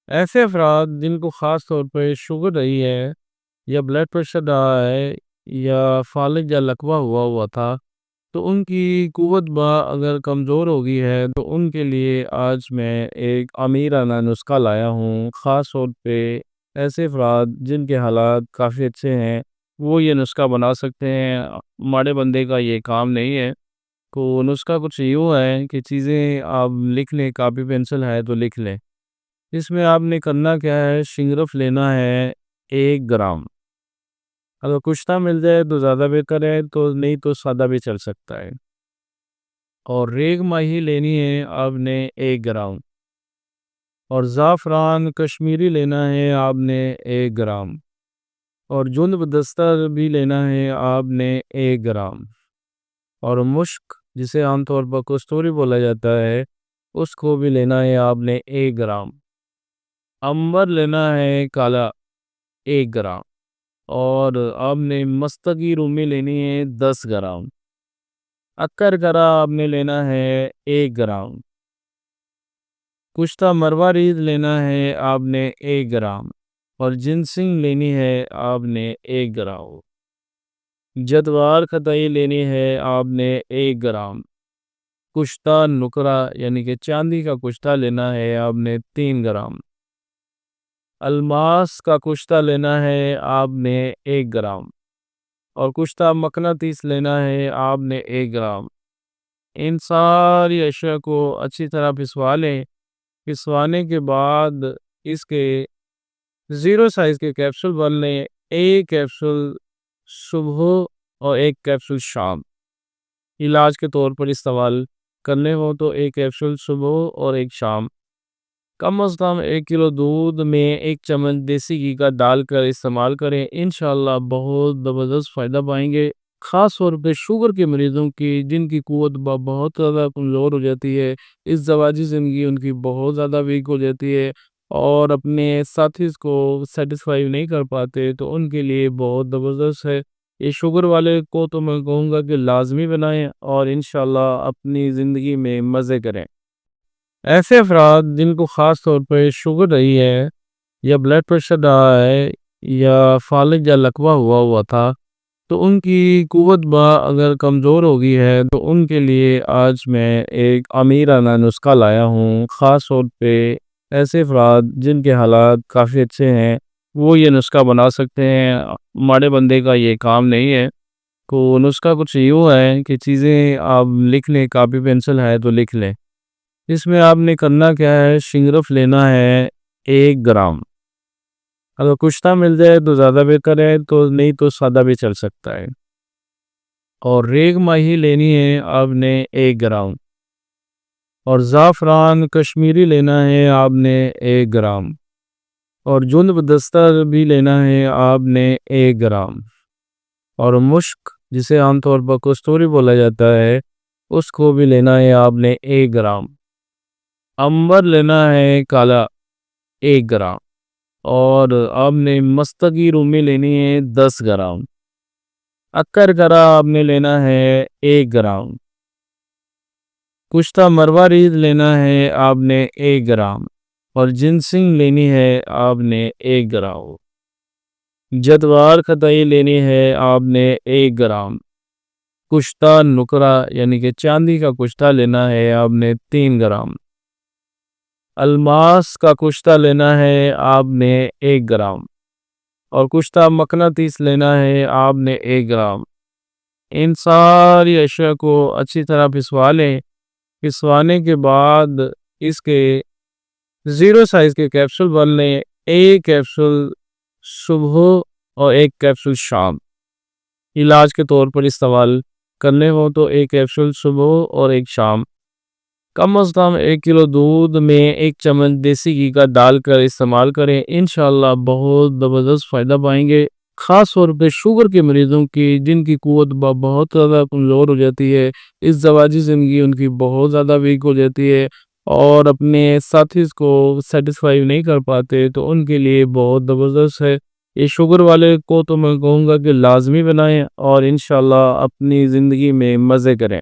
ایسے افراد جن کو خاص طور پہ شوگر رہی ہے یا بلڈ پریشر رہا ہے یا فالج یا لکوہ ہوا تھا، تو ان کی قوت اگر کمزور ہو گئی ہے تو ان کے لیے آج میں ایک امیرانہ نسخہ لایا ہوں۔ خاص طور پہ ایسے افراد جن کے حالات کافی اچھے ہیں وہ یہ نسخہ بنا سکتے ہیں، ماڑے بندے کا یہ کام نہیں ہے۔ تو نسخہ کچھ یوں ہے کہ چیزیں آپ لکھ لیں، کاپی پینسل ہے تو لکھ لیں۔ اس میں آپ نے کرنا کیا ہے، شنگرف لینا ہے 1 گرام۔ اگر کشتہ مل جائے تو زیادہ بہتر ہے، تو نہیں تو سادہ بھی چل سکتا ہے۔ اور ریگ ماہی لینی ہے آپ نے 1 گرام۔ اور زعفران کشمیری لینا ہے آپ نے 1 گرام۔ اور جند دستر بھی لینا ہے آپ نے 1 گرام۔ اور مشک جسے عام طور پر کستوری بولا جاتا ہے اس کو بھی لینا ہے آپ نے 1 گرام۔ امبر لینا ہے کالا 1 گرام۔ اور آپ نے مستقی رومی لینی ہے 10 گرام۔ اکر کرا آپ نے لینا ہے 1 گرام۔ کشتہ مروارید لینا ہے آپ نے 1 گرام۔ اور جنسنگ لینی ہے آپ نے 1 گرام۔ جدوار خطائی لینی ہے آپ نے 1 گرام۔ کشتہ نکرہ یعنی کہ چاندی کا کشتہ لینا ہے آپ نے 3 گرام۔ الماس کا کشتہ لینا ہے آپ نے 1 گرام۔ اور کشتہ مقناطیس لینا ہے آپ نے 1 گرام۔ ان ساری اشیاء کو اچھی طرح پسوا لیں۔ پسوانے کے بعد اس کے 0 سائز کے کیپسول بن لیں، 1 کیپسول صبح اور 1 کیپسول شام۔ علاج کے طور پر استعمال کرنے ہو تو 1 کیپسول صبح اور 1 شام۔ کم از کم 1 کلو دودھ میں 1 چمچ دیسی گھی کا ڈال کر استعمال کریں، انشاءاللہ بہت زبردست فائدہ پائیں گے۔ خاص طور پہ شوگر کے مریضوں کی جن کی قوت بہت زیادہ کمزور ہو جاتی ہے، اس زواجی زندگی ان کی بہت زیادہ ویک ہو جاتی ہے اور اپنے ساتھیز کو سیٹسفائی نہیں کر پاتے، تو ان کے لیے بہت زبردست ہے۔ یہ شوگر والے کو تو میں کہوں گا کہ لازمی بنائیں اور انشاءاللہ اپنی زندگی میں مزے کریں۔ ایسے افراد جن کو خاص طور پہ شوگر رہی ہے یا بلڈ پریشر رہا ہے یا فالج یا لکوہ ہوا تھا، تو ان کی قوت اگر کمزور ہو گئی ہے تو ان کے لیے آج میں ایک امیرانہ نسخہ لایا ہوں۔ خاص طور پہ ایسے افراد جن کے حالات کافی اچھے ہیں وہ یہ نسخہ بنا سکتے ہیں، ماڑے بندے کا یہ کام نہیں ہے۔ تو نسخہ کچھ یوں ہے کہ چیزیں آپ لکھ لیں، کاپی پینسل ہے تو لکھ لیں۔ اس میں آپ نے کرنا کیا ہے، شنگرف لینا ہے 1 گرام۔ اگر کشتہ مل جائے تو زیادہ بہتر ہے، تو نہیں تو سادہ بھی چل سکتا ہے۔ اور ریگ ماہی لینی ہے آپ نے 1 گرام۔ اور زعفران کشمیری لینا ہے آپ نے 1 گرام۔ اور جند دستر بھی لینا ہے آپ نے 1 گرام۔ اور مشک جسے عام طور پر کستوری بولا جاتا ہے اس کو بھی لینا ہے آپ نے 1 گرام۔ امبر لینا ہے کالا 1 گرام۔ اور آپ نے مستقی رومی لینی ہے 10 گرام۔ اکر کرا آپ نے لینا ہے 1 گرام۔ کشتہ مروارید لینا ہے آپ نے 1 گرام۔ اور جنسنگ لینی ہے آپ نے 1 گرام۔ جدوار خطائی لینی ہے آپ نے 1 گرام۔ کشتہ نکرہ یعنی کہ چاندی کا کشتہ لینا ہے آپ نے 3 گرام۔ الماس کا کشتہ لینا ہے آپ نے 1 گرام۔ اور کشتہ مقناطیس لینا ہے آپ نے 1 گرام۔ ان ساری اشیاء کو اچھی طرح پسوا لیں۔ پسوانے کے بعد اس کے 0 سائز کے کیپسول بن لیں، 1 کیپسول صبح اور 1 کیپسول شام۔ علاج کے طور پر استعمال کرنے ہو تو 1 کیپسول صبح اور 1 شام۔ کم از کم 1 کلو دودھ میں 1 چمچ دیسی گھی کا ڈال کر استعمال کریں، انشاءاللہ بہت زبردست فائدہ پائیں گے۔ خاص طور پہ شوگر کے مریضوں کی جن کی قوت بہت زیادہ کمزور ہو جاتی ہے، اس زواجی زندگی ان کی بہت زیادہ ویک ہو جاتی ہے اور اپنے ساتھیز کو سیٹسفائی نہیں کر پاتے، تو ان کے لیے بہت زبردست ہے۔ یہ شوگر والے کو تو میں کہوں گا کہ لازمی بنائیں اور انشاءاللہ اپنی زندگی میں مزے کریں۔